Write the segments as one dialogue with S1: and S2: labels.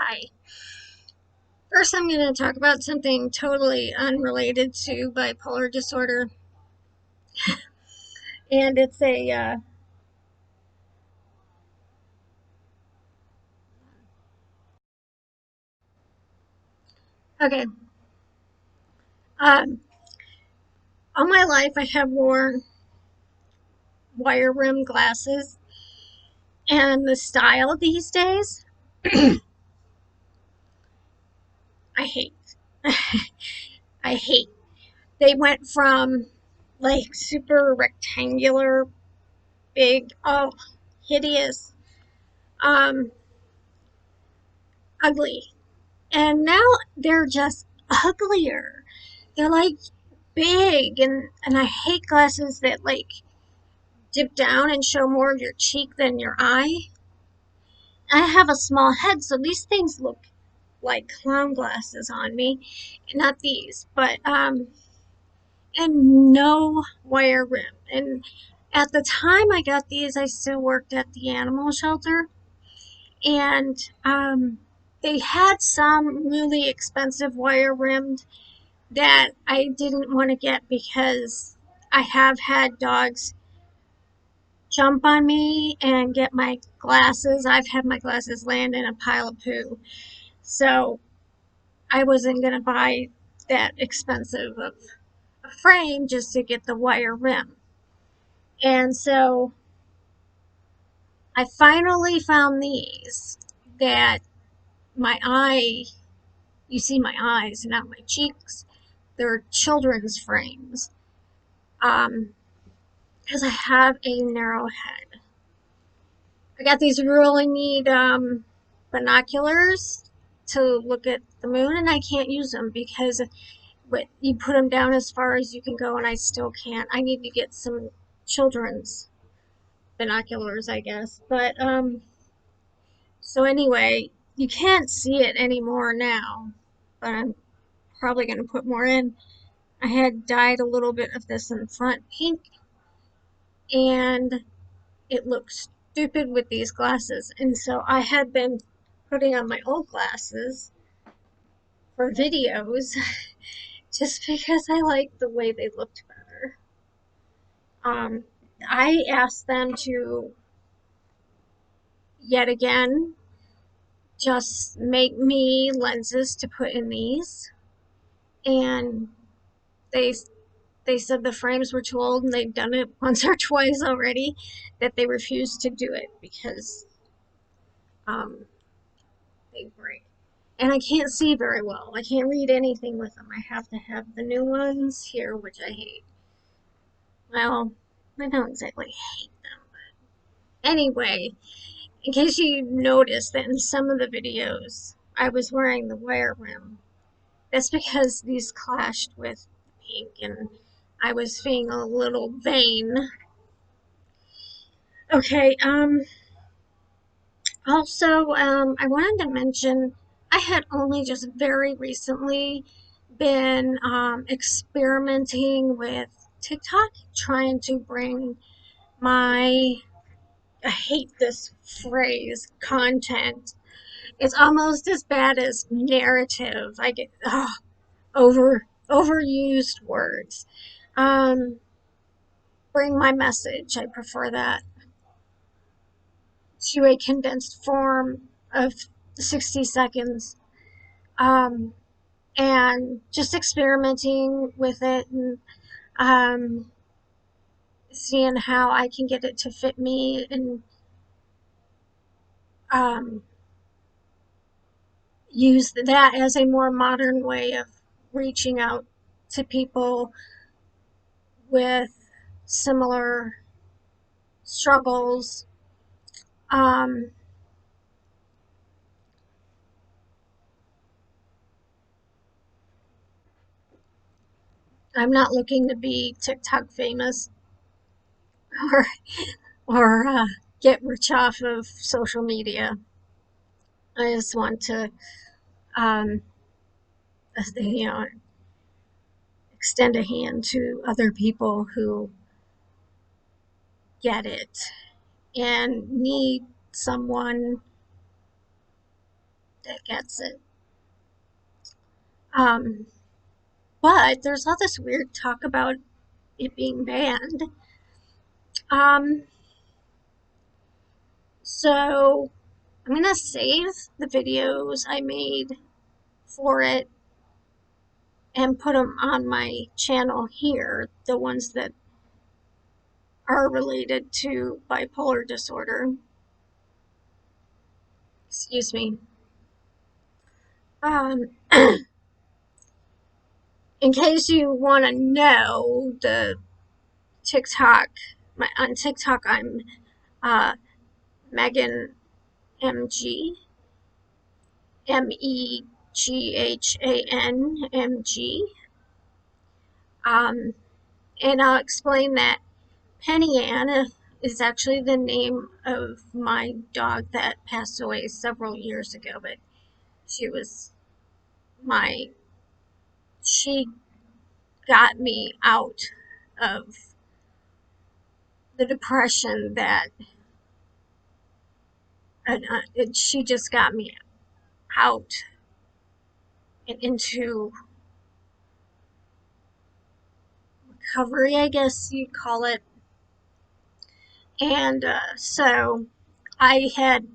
S1: Hi. First, I'm going to talk about something totally unrelated to bipolar disorder, and it's okay. Um, all my life, I have worn wire rim glasses, and the style these days, I hate. I hate. They went from like super rectangular, big, oh, hideous, um, ugly, and now they're just uglier. They're like big, and I hate glasses that like dip down and show more of your cheek than your eye. I have a small head, so these things look like clown glasses on me. Not these, but and no wire rim. And at the time I got these, I still worked at the animal shelter, and they had some really expensive wire rimmed that I didn't want to get because I have had dogs jump on me and get my glasses. I've had my glasses land in a pile of poo. So I wasn't going to buy that expensive of a frame just to get the wire rim. And so I finally found these that my eye, you see my eyes, not my cheeks. They're children's frames. Um, because I have a narrow head. I got these really neat binoculars to look at the moon, and I can't use them because you put them down as far as you can go, and I still can't. I need to get some children's binoculars, I guess. But so anyway, you can't see it anymore now, but I'm probably going to put more in. I had dyed a little bit of this in front pink, and it looks stupid with these glasses. And so I had been putting on my old glasses for videos just because I liked the way they looked better. Um, I asked them to yet again just make me lenses to put in these, and they they said the frames were too old and they'd done it once or twice already, that they refused to do it because um, they break. And I can't see very well. I can't read anything with them. I have to have the new ones here, which I hate. Well, I don't exactly hate them. Anyway, in case you noticed that in some of the videos I was wearing the wire rim, that's because these clashed with pink and I was feeling a little vain. Okay, also, I wanted to mention I had only just very recently been experimenting with TikTok, trying to bring my, I hate this phrase, content. It's almost as bad as narrative. I get overused words. Um, bring my message. I prefer that to a condensed form of 60 seconds. Um, and just experimenting with it and um, seeing how I can get it to fit me and um, use that as a more modern way of reaching out to people with similar struggles. Um, I'm not looking to be TikTok famous or or get rich off of social media. I just want to, um, you know, extend a hand to other people who get it and need someone that gets it. Um, but there's all this weird talk about it being banned. Um, so I'm gonna save the videos I made for it and put them on my channel here, the ones that are related to bipolar disorder. Excuse me. Um, in case you want to know, the TikTok, on TikTok, I'm Megan MG, MEGHANMG. And I'll explain that Penny Ann is actually the name of my dog that passed away several years ago, but she was my, she got me out of the depression that, she just got me out and into recovery, I guess you'd call it. And so I had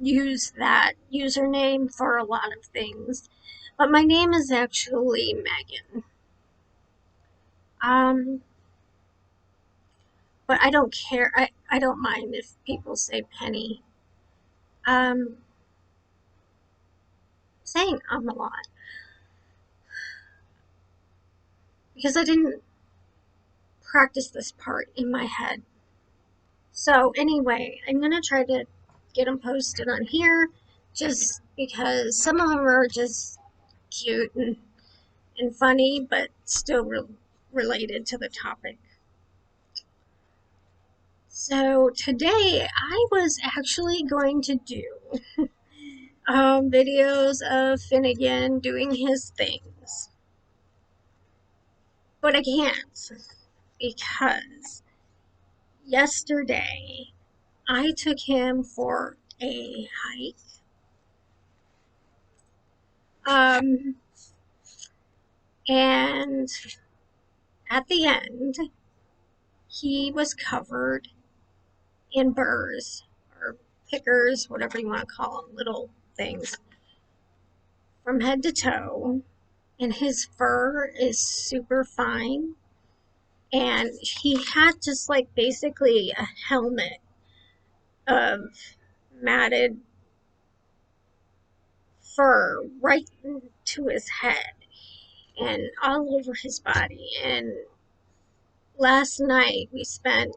S1: used that username for a lot of things, but my name is actually Megan. Um, but I don't care. I don't mind if people say Penny. Um, saying a lot because I didn't practice this part in my head. So anyway, I'm gonna try to get them posted on here, just because some of them are just cute and funny, but still related to the topic. So today I was actually going to do videos of Finnegan doing his things, but I can't because yesterday I took him for a hike. Um, and at the end, he was covered in burrs or pickers, whatever you want to call them, little things, from head to toe. And his fur is super fine. And he had just like basically a helmet of matted fur right to his head and all over his body. And last night we spent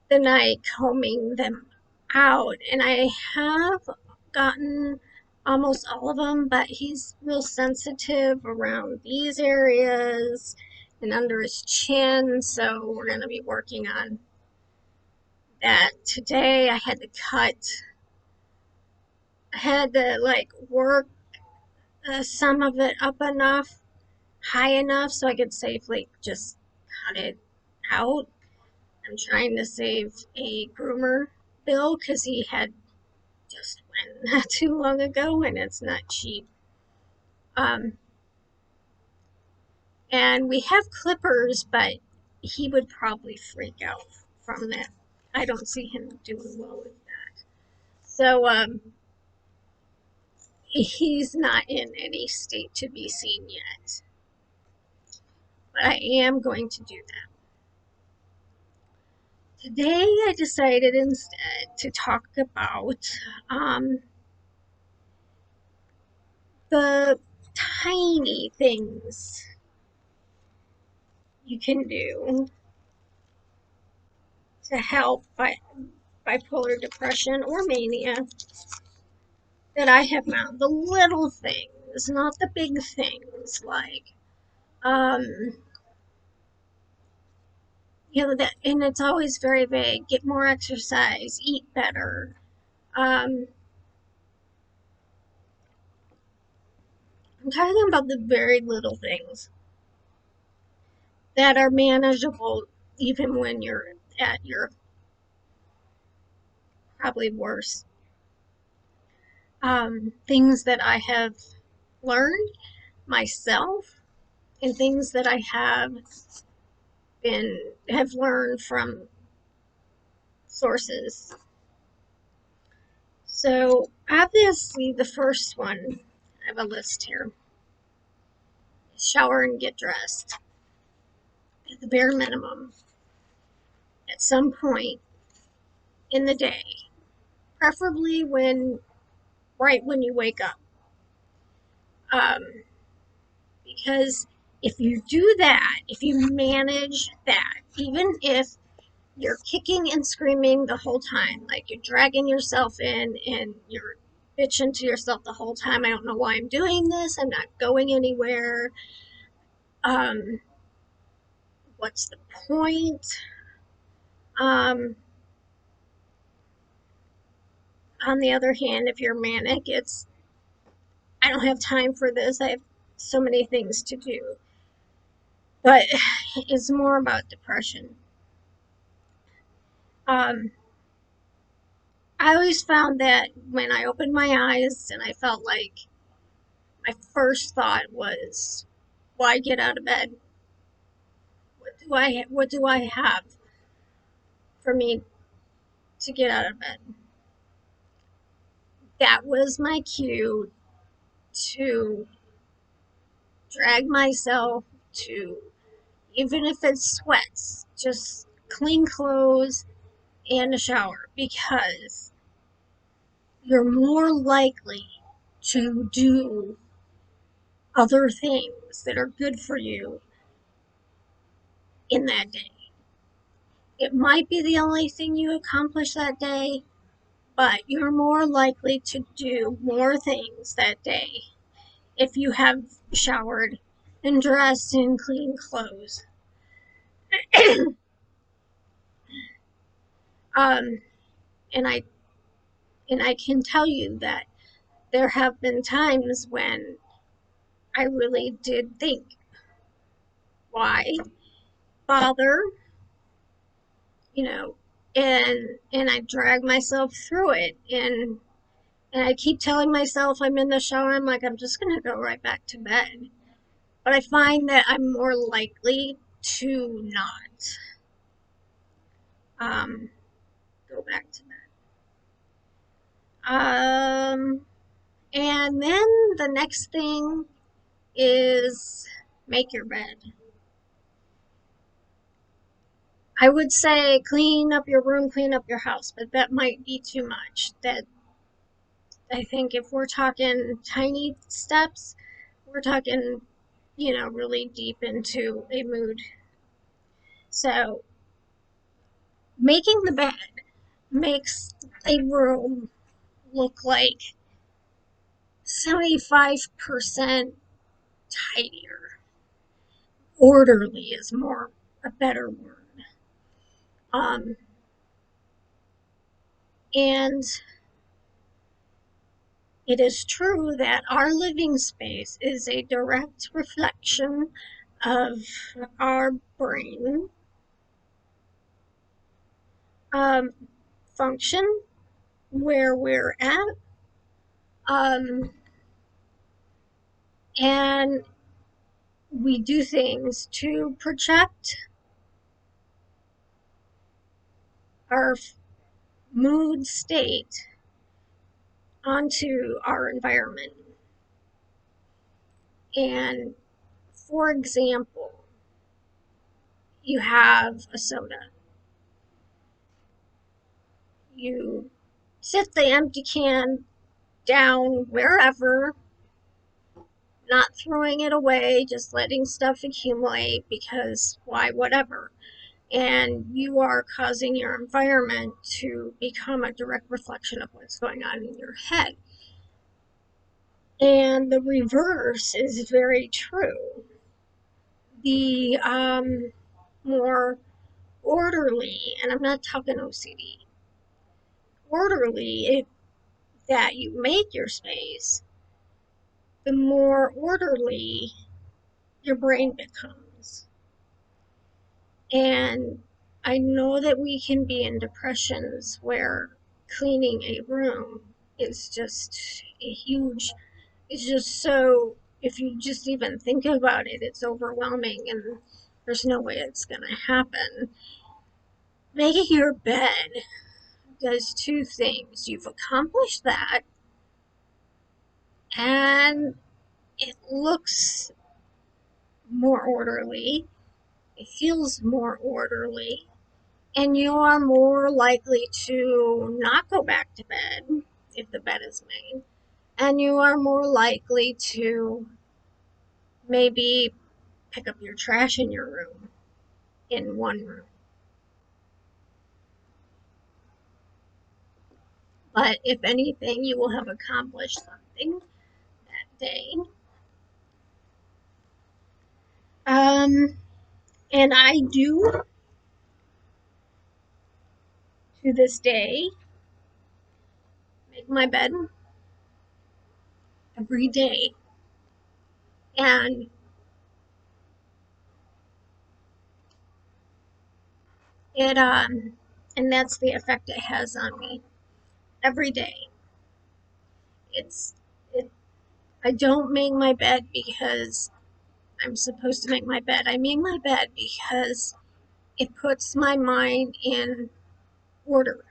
S1: the night combing them out, and I have gotten almost all of them, but he's real sensitive around these areas and under his chin, so we're going to be working on that today. I had to like work some of it up enough, high enough, so I could safely just cut it out. I'm trying to save a groomer bill because he had just went not too long ago and it's not cheap. Um, and we have clippers, but he would probably freak out from that. I don't see him doing well with that. So he's not in any state to be seen yet. But I am going to do that. Today I decided instead to talk about the tiny things you can do to help bipolar depression or mania that I have found. The little things, not the big things, like um that, and it's always very vague. Get more exercise, eat better. Um, I'm talking about the very little things that are manageable even when you're at your probably worst. things that I have learned myself and things that I have learned from sources. So obviously the first one, I have a list here. Shower and get dressed at the bare minimum at some point in the day, preferably right when you wake up. Um, because if you do that, if you manage that, even if you're kicking and screaming the whole time, like you're dragging yourself in and you're bitching to yourself the whole time, I don't know why I'm doing this, I'm not going anywhere. Um, what's the point? Um, on the other hand, if you're manic, it's I don't have time for this. I have so many things to do. But it's more about depression. Um, I always found that when I opened my eyes and I felt like my first thought was, why get out of bed? What do I have for me to get out of bed? That was my cue to drag myself to, even if it's sweats, just clean clothes and a shower, because you're more likely to do other things that are good for you in that day. It might be the only thing you accomplish that day, but you're more likely to do more things that day if you have showered and dressed in clean clothes. um, and I can tell you that there have been times when I really did think, why bother, you know, and I drag myself through it, and I keep telling myself I'm in the shower, I'm like, I'm just gonna go right back to bed. But I find that I'm more likely to not um, go back to bed. And then the next thing is make your bed. I would say clean up your room, clean up your house, but that might be too much. That I think if we're talking tiny steps, we're talking, really deep into a mood. So making the bed makes a room look like 75% tidier. Orderly is more a better word. Um, and it is true that our living space is a direct reflection of our brain um, function, where we're at, um, and we do things to project our mood state onto our environment. And for example, you have a soda. You sit the empty can down wherever, not throwing it away, just letting stuff accumulate because why, whatever. And you are causing your environment to become a direct reflection of what's going on in your head. And the reverse is very true. The more orderly, and I'm not talking OCD, orderly that you make your space, the more orderly your brain becomes. And I know that we can be in depressions where cleaning a room is just a huge, it's just so, if you just even think about it, it's overwhelming and there's no way it's going to happen. Making your bed does two things. You've accomplished that, and it looks more orderly, it feels more orderly, and you are more likely to not go back to bed if the bed is made. And you are more likely to maybe pick up your trash in your room in one room. But if anything, you will have accomplished something that day. Um, and I do, to this day, make my bed every day. And it and that's the effect it has on me every day. It's it I don't make my bed because I'm supposed to make my bed. I make my bed because it puts my mind in order.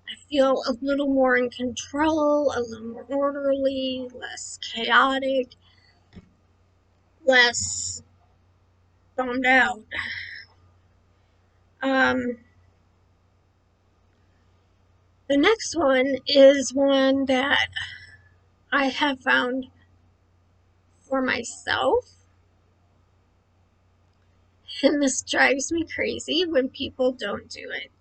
S1: I feel a little more in control, a little more orderly, less chaotic, less bummed out. Um, the next one is one that I have found for myself, and this drives me crazy when people don't do it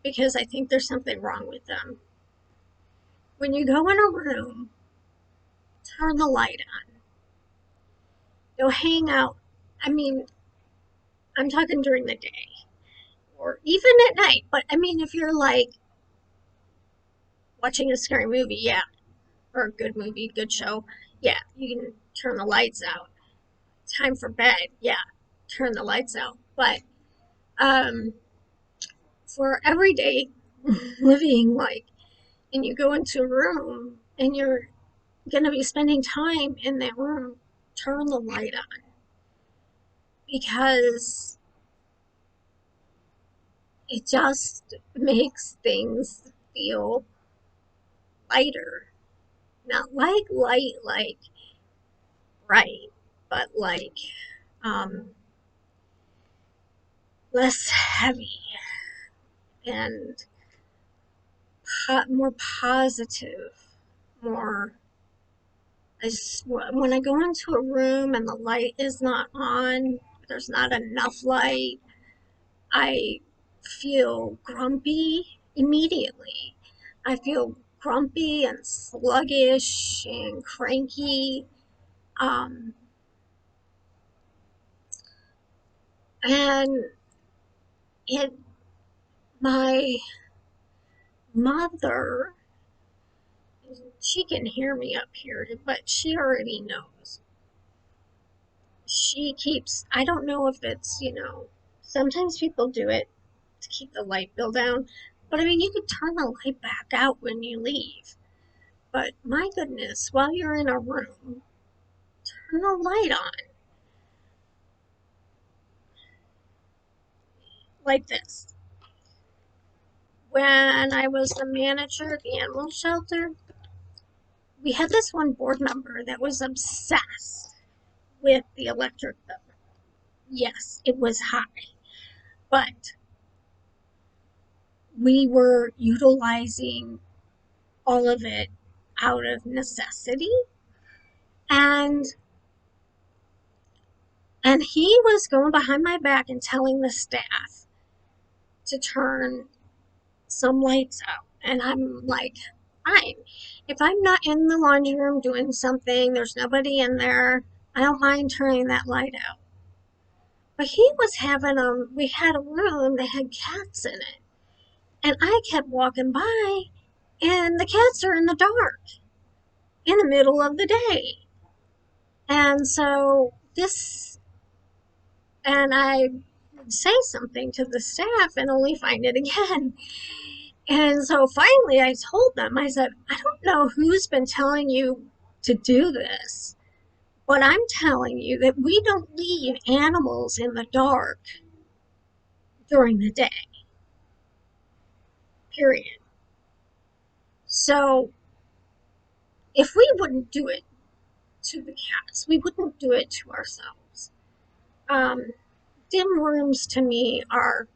S1: because I think there's something wrong with them. When you go in a room, turn the light on. Go hang out. I mean, I'm talking during the day or even at night, but I mean, if you're like watching a scary movie, yeah, or a good movie, good show, yeah, you can turn the lights out. Time for bed, yeah, turn the lights out. But um, for everyday living, like, and you go into a room and you're gonna be spending time in that room, turn the light on because it just makes things feel lighter. Not like light, like bright, but like um, less heavy and more positive, more. When I go into a room and the light is not on, there's not enough light, I feel grumpy immediately. I feel grumpy and sluggish and cranky. Um, and it, my mother, she can hear me up here, but she already knows. She keeps, I don't know if it's, sometimes people do it to keep the light bill down, but I mean, you could turn the light back out when you leave. But my goodness, while you're in a room, turn the light on like this. When I was the manager at the animal shelter, we had this one board member that was obsessed with the electric bill. Yes, it was high, but we were utilizing all of it out of necessity, and he was going behind my back and telling the staff to turn some lights out. And I'm like, fine. If I'm not in the laundry room doing something, there's nobody in there, I don't mind turning that light out. But he was having we had a room that had cats in it. And I kept walking by, and the cats are in the dark in the middle of the day. And so and I would say something to the staff and only find it again. And so finally I told them, I said, I don't know who's been telling you to do this, but I'm telling you that we don't leave animals in the dark during the day, period. So if we wouldn't do it to the cats, we wouldn't do it to ourselves. Um, dim rooms to me are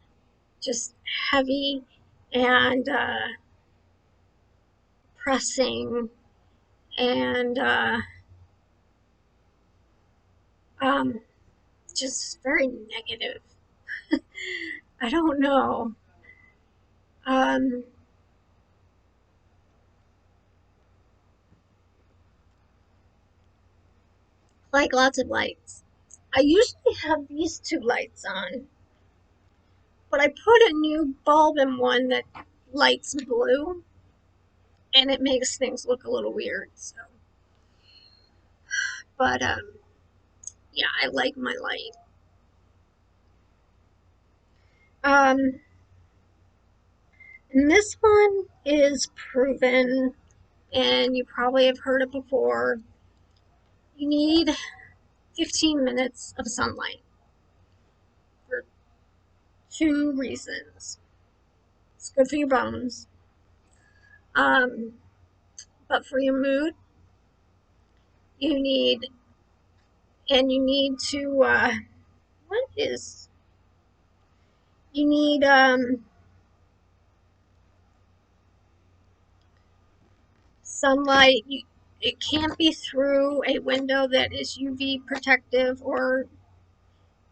S1: just heavy and pressing and um, just very negative. I don't know. Um, like lots of lights. I usually have these two lights on, but I put a new bulb in one that lights blue, and it makes things look a little weird. So, but yeah, I like my light. Um, and this one is proven, and you probably have heard it before. You need 15 minutes of sunlight for two reasons. It's good for your bones, um, but for your mood, you need you need to what is you need sunlight. It can't be through a window that is UV protective, or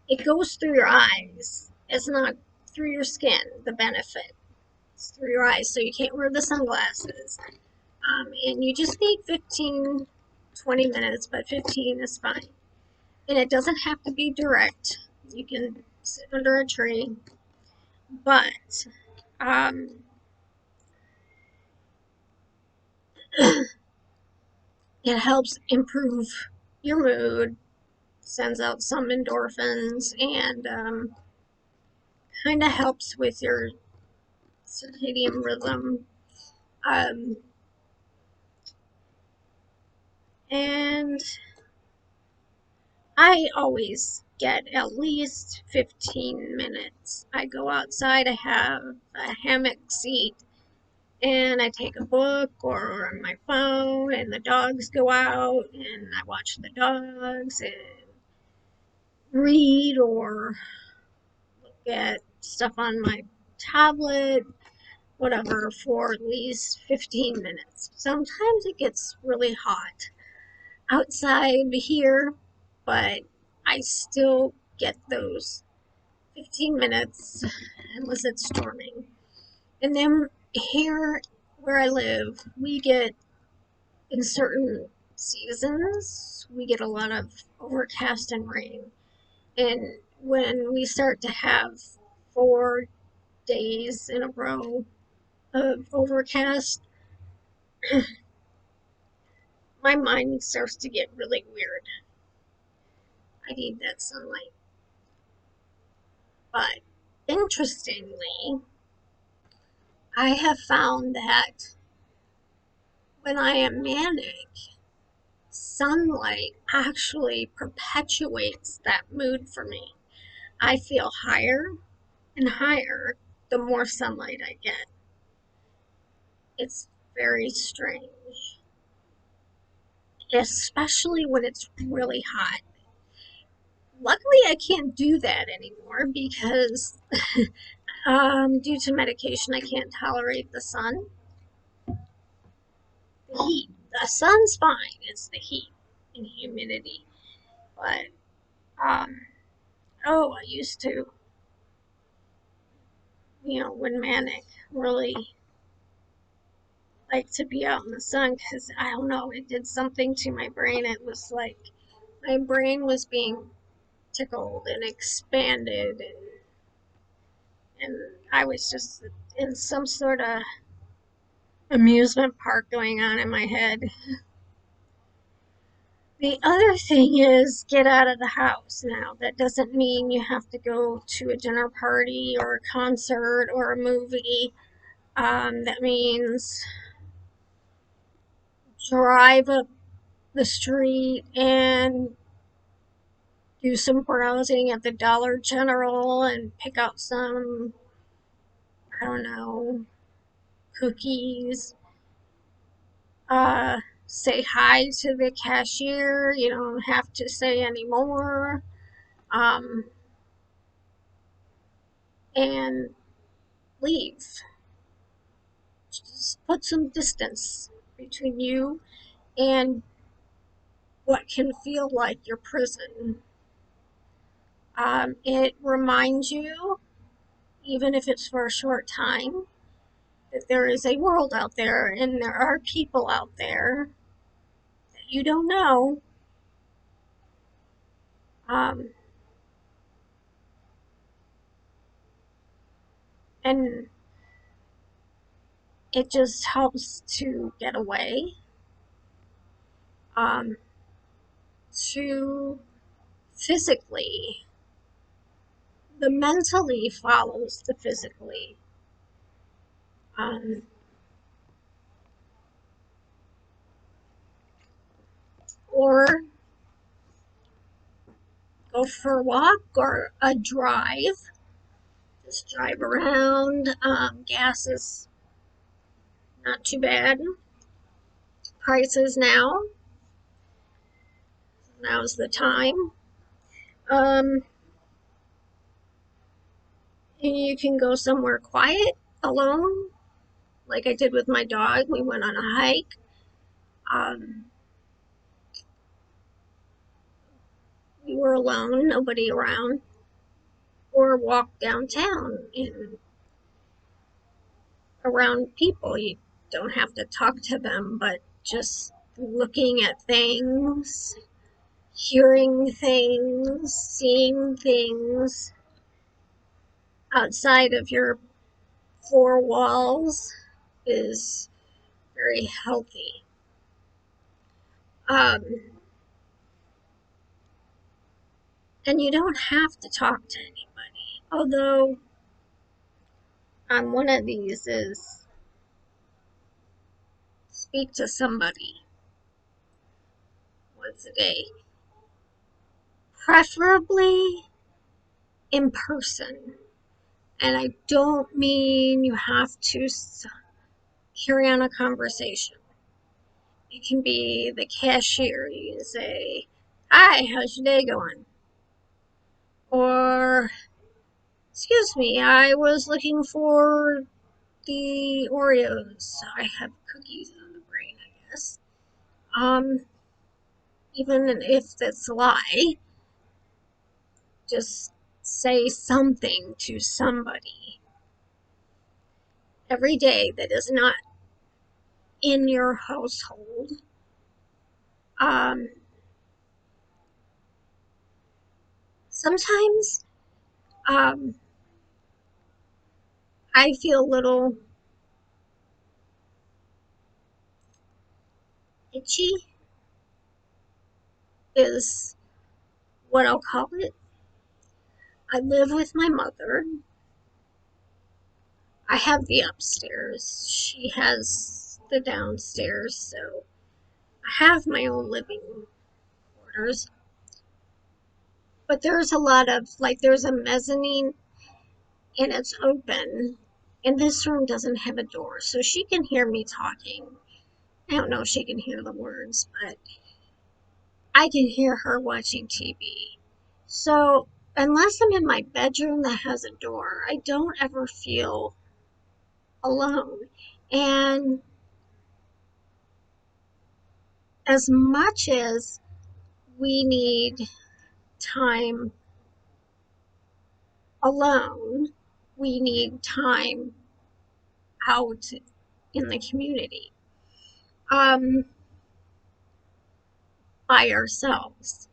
S1: it goes through your eyes. It's not through your skin. The benefit it's through your eyes, so you can't wear the sunglasses. And you just need 15, 20 minutes, but 15 is fine. And it doesn't have to be direct. You can sit under a tree, but um, it helps improve your mood, sends out some endorphins, and kind of helps with your circadian rhythm. Um, and I always get at least 15 minutes. I go outside, I have a hammock seat, and I take a book or my phone, and the dogs go out, and I watch the dogs and read or look at stuff on my tablet, whatever, for at least 15 minutes. Sometimes it gets really hot outside here, but I still get those 15 minutes unless it's storming. And then here where I live, we get in certain seasons, we get a lot of overcast and rain. And when we start to have 4 days in a row of overcast, my mind starts to get really weird. I need that sunlight. But interestingly, I have found that when I am manic, sunlight actually perpetuates that mood for me. I feel higher and higher the more sunlight I get. It's very strange, especially when it's really hot. Luckily, I can't do that anymore because, due to medication, I can't tolerate the sun. The heat. The sun's fine. It's the heat and humidity. But, um, oh, I used to, when manic, really like to be out in the sun because I don't know, it did something to my brain. It was like my brain was being tickled and expanded, and I was just in some sort of amusement park going on in my head. The other thing is get out of the house now. That doesn't mean you have to go to a dinner party or a concert or a movie. That means drive up the street and do some browsing at the Dollar General and pick out some, I don't know, cookies. Say hi to the cashier. You don't have to say anymore. Um, and leave. Just put some distance between you and what can feel like your prison. It reminds you, even if it's for a short time, that there is a world out there and there are people out there that you don't know. Um, and it just helps to get away, um, to physically. The mentally follows the physically. Um, or go for a walk or a drive. Just drive around. Gas is not too bad. Prices now. Now's the time. Um, you can go somewhere quiet alone, like I did with my dog. We went on a hike. Um, we were alone, nobody around. Or walk downtown and around people. You don't have to talk to them, but just looking at things, hearing things, seeing things outside of your four walls is very healthy. Um, and you don't have to talk to anybody. Although, one of these is speak to somebody once a day, preferably in person. And I don't mean you have to carry on a conversation. It can be the cashier. You can say, "Hi, how's your day going?" Or, "Excuse me, I was looking for the Oreos. I have cookies on the brain, I guess." Um, Even if that's a lie, just say something to somebody every day that is not in your household. Um, Sometimes um, I feel a little itchy, is what I'll call it. I live with my mother. I have the upstairs. She has the downstairs, so I have my own living quarters. But there's a lot of, like, there's a mezzanine and it's open. And this room doesn't have a door, so she can hear me talking. I don't know if she can hear the words, but I can hear her watching TV. So, unless I'm in my bedroom that has a door, I don't ever feel alone. And as much as we need time alone, we need time out in the community, um, by ourselves.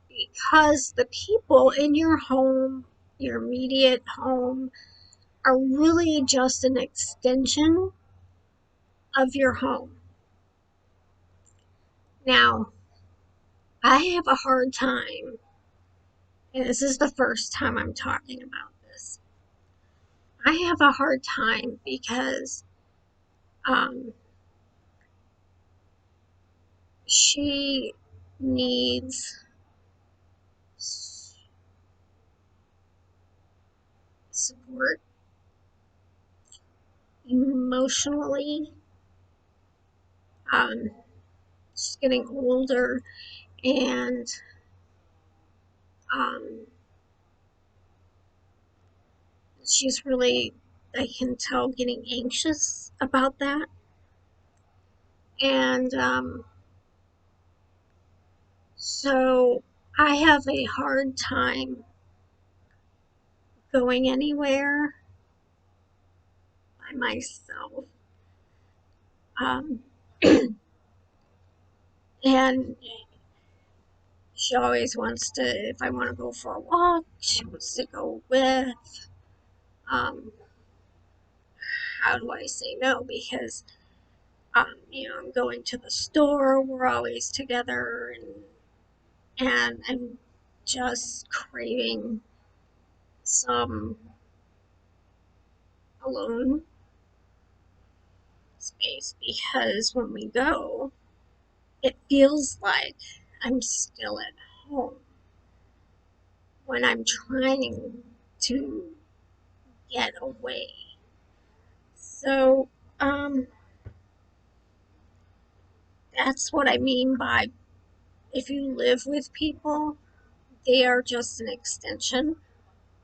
S1: Because the people in your home, your immediate home, are really just an extension of your home. Now, I have a hard time, and this is the first time I'm talking about this. I have a hard time because um, she needs support emotionally. Um, she's getting older, and um, she's really, I can tell, getting anxious about that. And so I have a hard time going anywhere by myself. Um, and she always wants to, if I want to go for a walk, she wants to go with. Um, how do I say no? Because, I'm going to the store, we're always together, and I'm just craving some alone space because when we go, it feels like I'm still at home when I'm trying to get away. So, that's what I mean by if you live with people, they are just an extension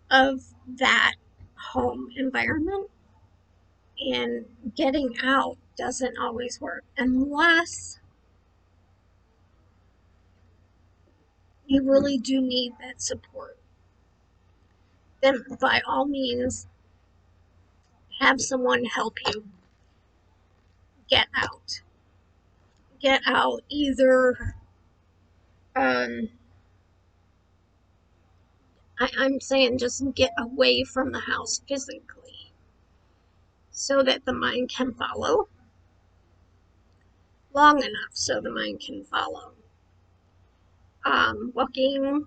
S1: of that home environment, and getting out doesn't always work unless you really do need that support. Then, by all means, have someone help you get out. Get out either, um, I'm saying just get away from the house physically so that the mind can follow long enough so the mind can follow. Walking,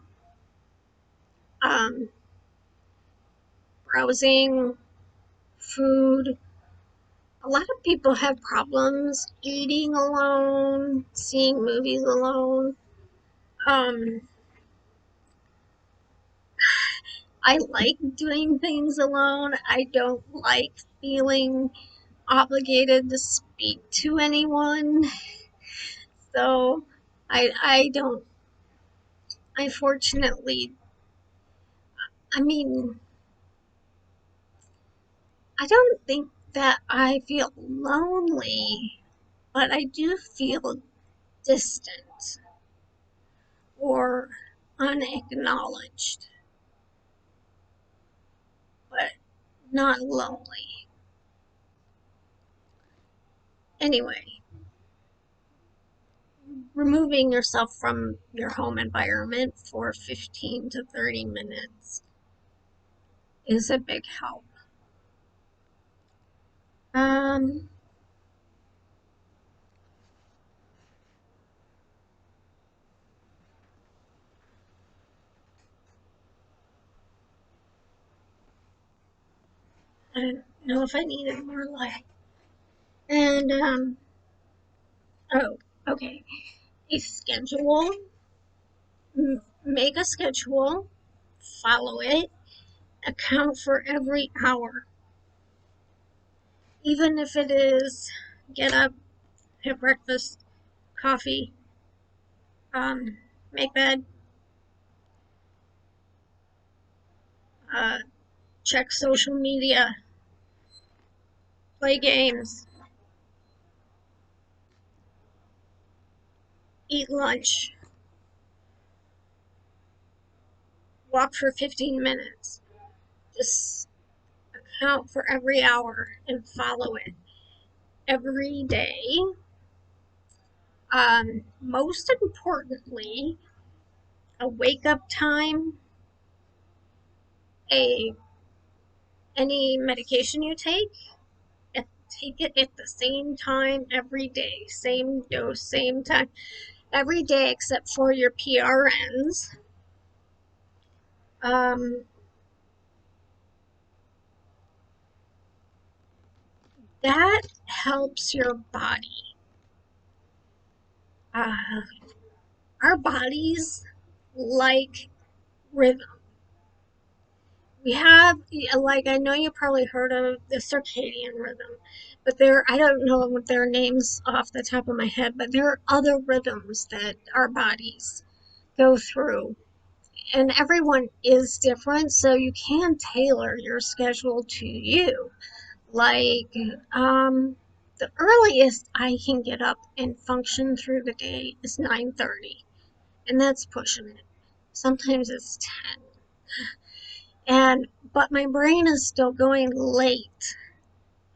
S1: um, browsing, food. A lot of people have problems eating alone, seeing movies alone. Um, I like doing things alone. I don't like feeling obligated to speak to anyone. So I don't, I fortunately, I mean, I don't think that I feel lonely, but I do feel distant or unacknowledged, but not lonely. Anyway, removing yourself from your home environment for 15 to 30 minutes is a big help. Um, I don't know if I needed more light. And, oh, okay. A schedule. Make a schedule, follow it, account for every hour. Even if it is get up, have breakfast, coffee, make bed, uh, check social media, play games, eat lunch, walk for 15 minutes. Just account for every hour and follow it every day. Most importantly, a wake up time, a any medication you take it at the same time every day, same dose, same time every day except for your PRNs. Um, that helps your body. Uh, our bodies like rhythm. We have, like, I know you probably heard of the circadian rhythm, but I don't know what their names off the top of my head, but there are other rhythms that our bodies go through. And everyone is different, so you can tailor your schedule to you. Like, the earliest I can get up and function through the day is 9:30, and that's pushing it. Sometimes it's 10. But my brain is still going late.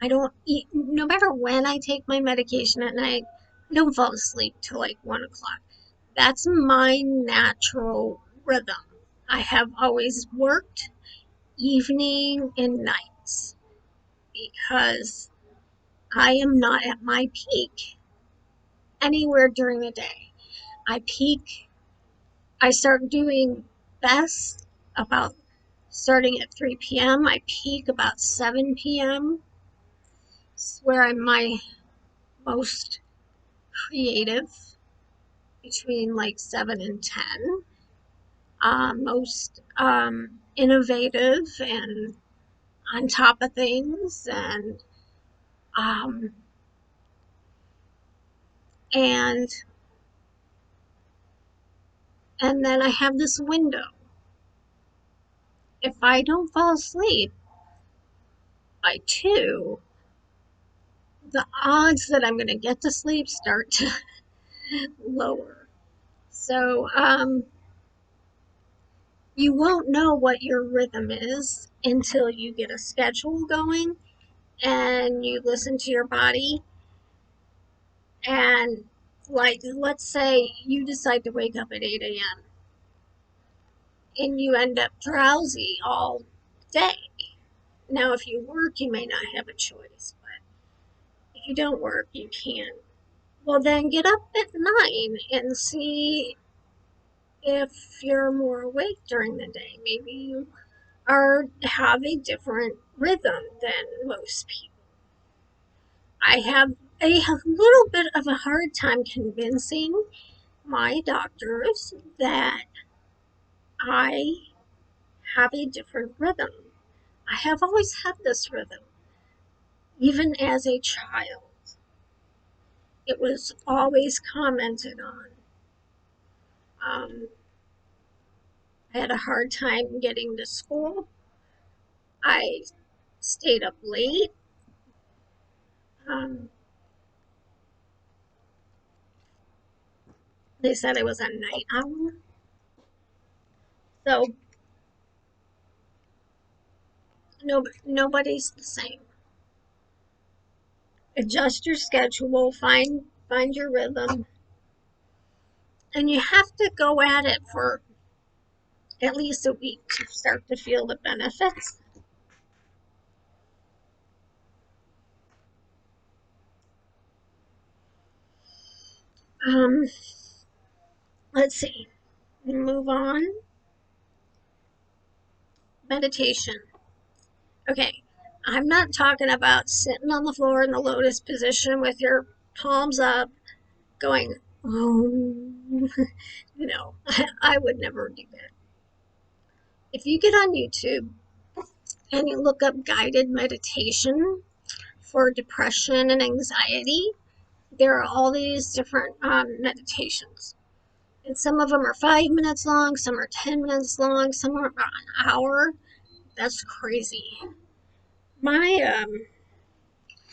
S1: I don't eat, no matter when I take my medication at night, I don't fall asleep till like 1 o'clock. That's my natural rhythm. I have always worked evening and nights because I am not at my peak anywhere during the day. I peak, I start doing best about starting at 3 p.m. I peak about 7 p.m. It's where I'm my most creative, between like 7 and 10. Most innovative and on top of things, um, and and then I have this window. If I don't fall asleep by 2, the odds that I'm going to get to sleep start to lower. So you won't know what your rhythm is until you get a schedule going and you listen to your body. And, like, let's say you decide to wake up at 8 a.m. and you end up drowsy all day. Now, if you work, you may not have a choice, but if you don't work, you can. Well, then get up at 9 and see if you're more awake during the day. Maybe you have a different rhythm than most people. I have a little bit of a hard time convincing my doctors that I have a different rhythm. I have always had this rhythm, even as a child. It was always commented on. Um, I had a hard time getting to school. I stayed up late. Um, they said I was a night owl. So nobody's the same. Adjust your schedule, find your rhythm, and you have to go at it for at least a week to start to feel the benefits. Um, let's see. Move on. Meditation. Okay, I'm not talking about sitting on the floor in the lotus position with your palms up, going, oh, I would never do that. If you get on YouTube and you look up guided meditation for depression and anxiety, there are all these different meditations. And some of them are 5 minutes long, some are 10 minutes long, some are about an hour. That's crazy. My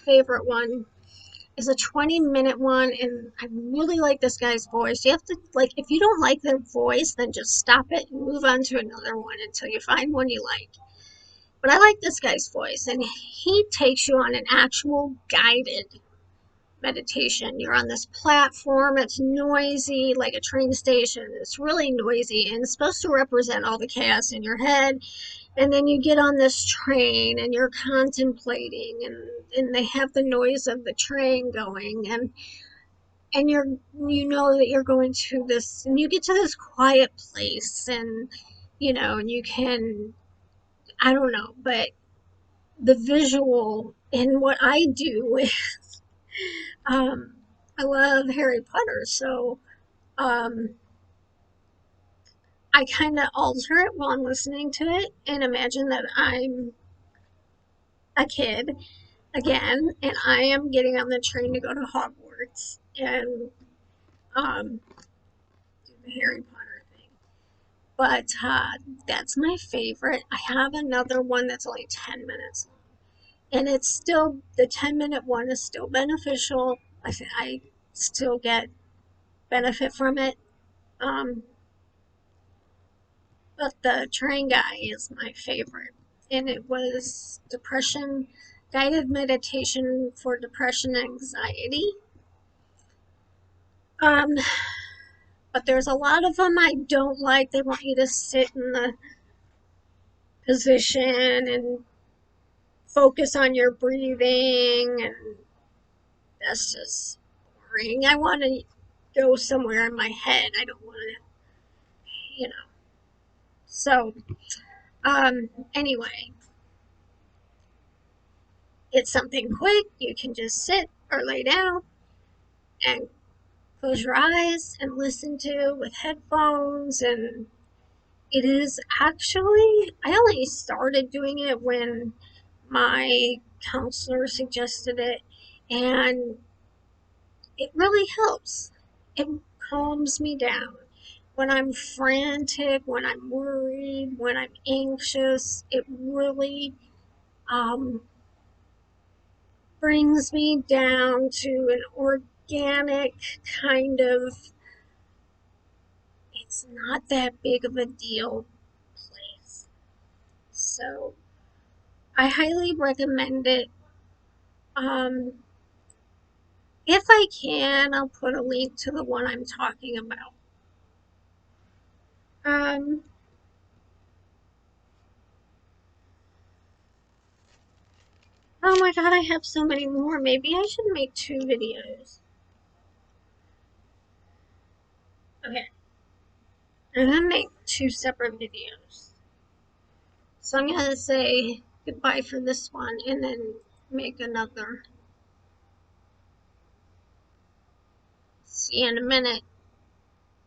S1: favorite one is a 20-minute one, and I really like this guy's voice. You have to, like, if you don't like their voice, then just stop it and move on to another one until you find one you like. But I like this guy's voice, and he takes you on an actual guided meditation. You're on this platform, it's noisy, like a train station. It's really noisy, and it's supposed to represent all the chaos in your head. And then you get on this train and you're contemplating, and they have the noise of the train going, and you know that you're going to this, and you get to this quiet place, and and you can, I don't know, but the visual in what I do is um, I love Harry Potter, so um, I kind of alter it while I'm listening to it and imagine that I'm a kid again and I am getting on the train to go to Hogwarts and do the Harry Potter thing. But that's my favorite. I have another one that's only 10 minutes long. And it's still, the 10-minute one is still beneficial. I still get benefit from it. Um, but the train guy is my favorite. And it was depression, guided meditation for depression and anxiety. Um, but there's a lot of them I don't like. They want you to sit in the position and focus on your breathing, and that's just boring. I want to go somewhere in my head. I don't want to, you know. So, anyway, it's something quick. You can just sit or lay down and close your eyes and listen to with headphones. And it is actually, I only started doing it when my counselor suggested it, and it really helps. It calms me down. When I'm frantic, when I'm worried, when I'm anxious, it really um, brings me down to an organic kind of, it's not that big of a deal place. So I highly recommend it. Um, if I can, I'll put a link to the one I'm talking about. Um, oh my god, I have so many more. Maybe I should make 2 videos. Okay, I'm gonna make 2 separate videos. So I'm gonna say goodbye for this one and then make another. See you in a minute.